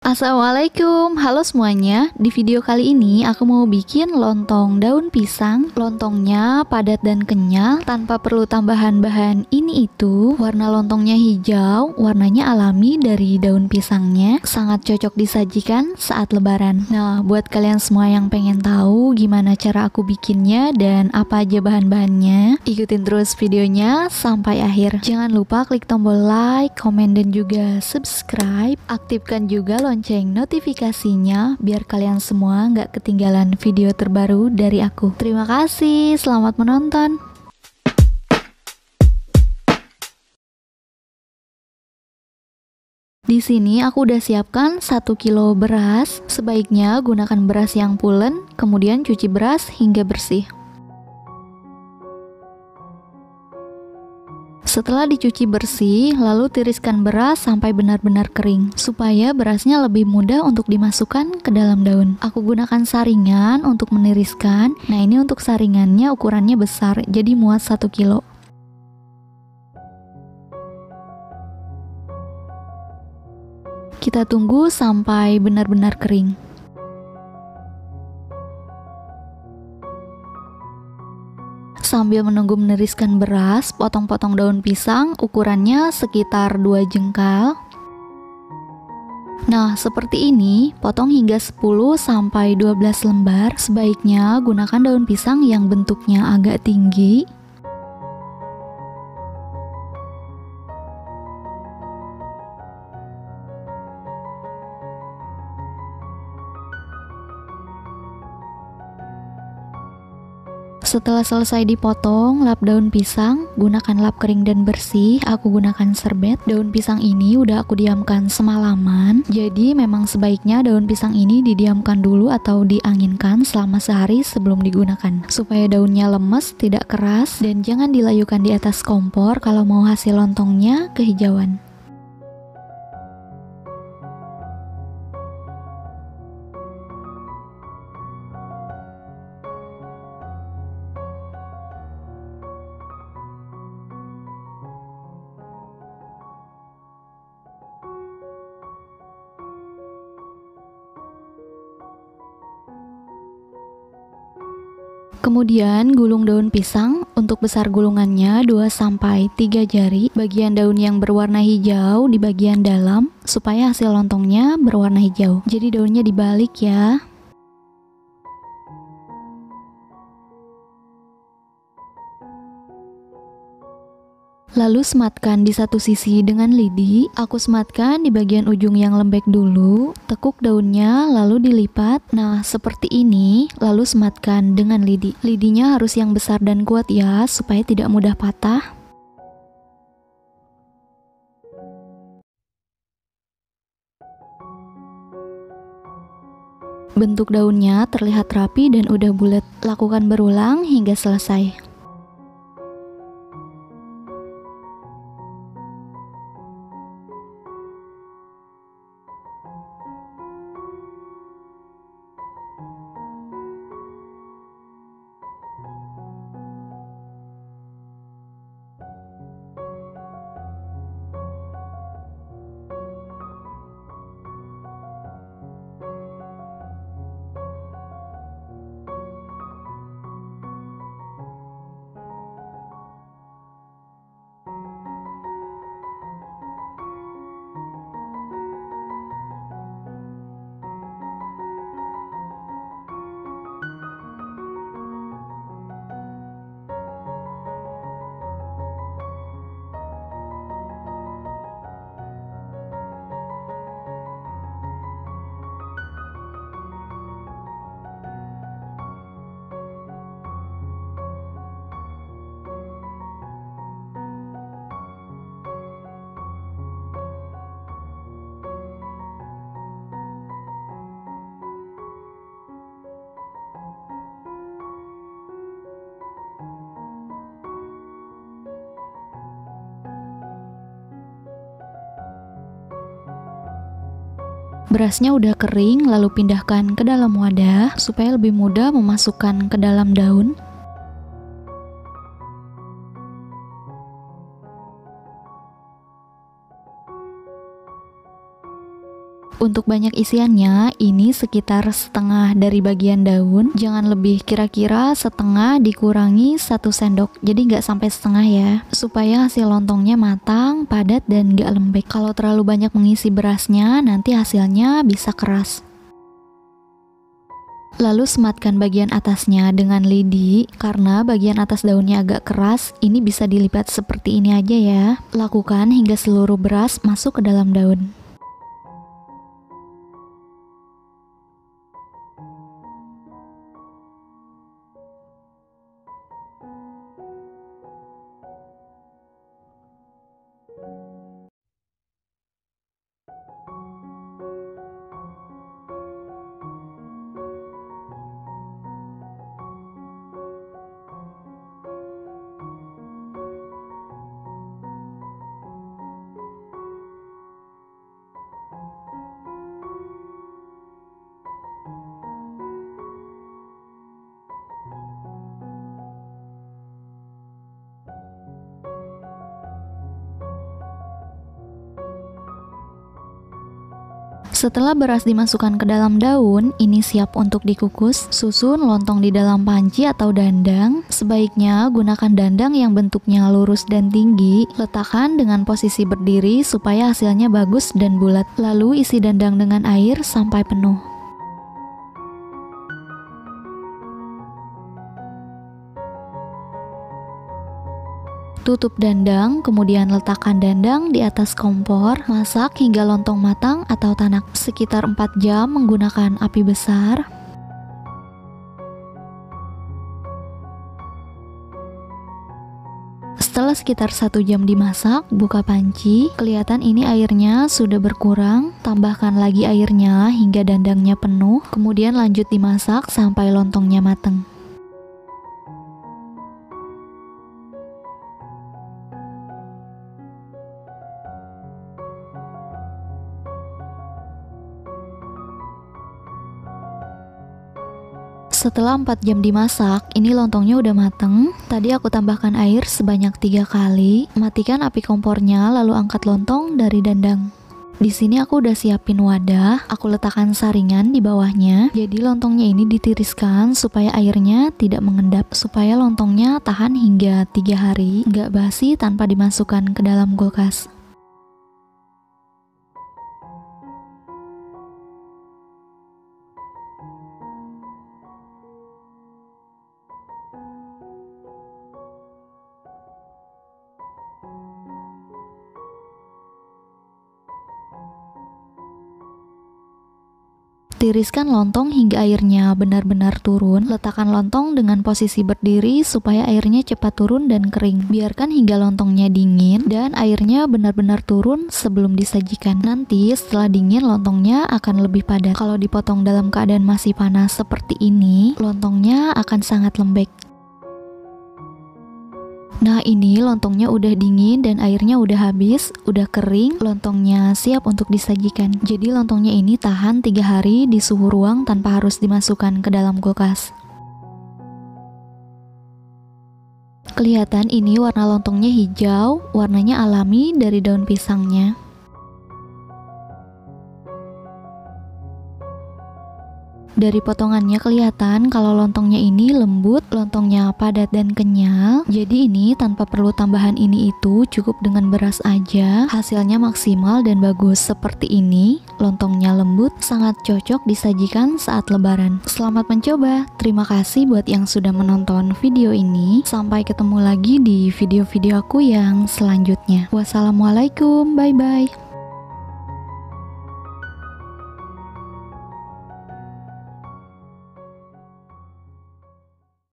Assalamualaikum, halo semuanya. Di video kali ini aku mau bikin lontong daun pisang. Lontongnya padat dan kenyal tanpa perlu tambahan bahan ini itu. Warna lontongnya hijau, warnanya alami dari daun pisangnya. Sangat cocok disajikan saat lebaran. Nah, buat kalian semua yang pengen tahu gimana cara aku bikinnya dan apa aja bahan-bahannya, ikutin terus videonya sampai akhir. Jangan lupa klik tombol like, komen, dan juga subscribe. Aktifkan juga lonceng notifikasinya biar kalian semua nggak ketinggalan video terbaru dari aku. Terima kasih, selamat menonton. Di sini aku udah siapkan 1 kilo beras. Sebaiknya gunakan beras yang pulen, kemudian cuci beras hingga bersih. Setelah dicuci bersih, lalu tiriskan beras sampai benar-benar kering, supaya berasnya lebih mudah untuk dimasukkan ke dalam daun. Aku gunakan saringan untuk meniriskan. Nah, ini untuk saringannya ukurannya besar, jadi muat 1 kilo. Kita tunggu sampai benar-benar kering. Sambil menunggu meniriskan beras, potong-potong daun pisang ukurannya sekitar 2 jengkal. Nah, seperti ini, potong hingga 10-12 lembar. Sebaiknya gunakan daun pisang yang bentuknya agak tinggi. Setelah selesai dipotong, lap daun pisang, gunakan lap kering dan bersih. Aku gunakan serbet. Daun pisang ini udah aku diamkan semalaman, jadi memang sebaiknya daun pisang ini didiamkan dulu atau dianginkan selama sehari sebelum digunakan, supaya daunnya lemes, tidak keras, dan jangan dilayukan di atas kompor kalau mau hasil lontongnya kehijauan. Kemudian gulung daun pisang. Untuk besar gulungannya 2-3 jari. Bagian daun yang berwarna hijau di bagian dalam, supaya hasil lontongnya berwarna hijau. Jadi daunnya dibalik ya. Lalu sematkan di satu sisi dengan lidi. Aku sematkan di bagian ujung yang lembek dulu. Tekuk daunnya lalu dilipat. Nah, seperti ini. Lalu sematkan dengan lidi. Lidinya harus yang besar dan kuat ya, supaya tidak mudah patah. Bentuk daunnya terlihat rapi dan udah bulat. Lakukan berulang hingga selesai. Berasnya udah kering, lalu pindahkan ke dalam wadah supaya lebih mudah memasukkan ke dalam daun. Untuk banyak isiannya, ini sekitar setengah dari bagian daun. Jangan lebih, kira-kira setengah dikurangi 1 sendok. Jadi nggak sampai setengah ya, supaya hasil lontongnya matang, padat, dan nggak lembek. Kalau terlalu banyak mengisi berasnya, nanti hasilnya bisa keras. Lalu sematkan bagian atasnya dengan lidi. Karena bagian atas daunnya agak keras, ini bisa dilipat seperti ini aja ya. Lakukan hingga seluruh beras masuk ke dalam daun. Setelah beras dimasukkan ke dalam daun, ini siap untuk dikukus. Susun lontong di dalam panci atau dandang. Sebaiknya gunakan dandang yang bentuknya lurus dan tinggi. Letakkan dengan posisi berdiri supaya hasilnya bagus dan bulat. Lalu isi dandang dengan air sampai penuh. Tutup dandang, kemudian letakkan dandang di atas kompor. Masak hingga lontong matang atau tanak, sekitar 4 jam menggunakan api besar. Setelah sekitar 1 jam dimasak, buka panci. Kelihatan ini airnya sudah berkurang. Tambahkan lagi airnya hingga dandangnya penuh. Kemudian lanjut dimasak sampai lontongnya matang. Setelah 4 jam dimasak, ini lontongnya udah mateng. Tadi aku tambahkan air sebanyak 3 kali. Matikan api kompornya, lalu angkat lontong dari dandang. Di sini aku udah siapin wadah. Aku letakkan saringan di bawahnya. Jadi lontongnya ini ditiriskan supaya airnya tidak mengendap, supaya lontongnya tahan hingga 3 hari, nggak basi tanpa dimasukkan ke dalam kulkas. Tiriskan lontong hingga airnya benar-benar turun. Letakkan lontong dengan posisi berdiri supaya airnya cepat turun dan kering. Biarkan hingga lontongnya dingin dan airnya benar-benar turun sebelum disajikan. Nanti setelah dingin lontongnya akan lebih padat. Kalau dipotong dalam keadaan masih panas seperti ini, lontongnya akan sangat lembek. Nah, ini lontongnya udah dingin dan airnya udah habis, udah kering, lontongnya siap untuk disajikan. Jadi lontongnya ini tahan 3 hari di suhu ruang tanpa harus dimasukkan ke dalam kulkas. Kelihatan ini warna lontongnya hijau, warnanya alami dari daun pisangnya. Dari potongannya kelihatan kalau lontongnya ini lembut, lontongnya padat dan kenyal. Jadi ini tanpa perlu tambahan ini itu, cukup dengan beras aja. Hasilnya maksimal dan bagus seperti ini. Lontongnya lembut, sangat cocok disajikan saat lebaran. Selamat mencoba. Terima kasih buat yang sudah menonton video ini. Sampai ketemu lagi di video-video aku yang selanjutnya. Wassalamualaikum, bye-bye.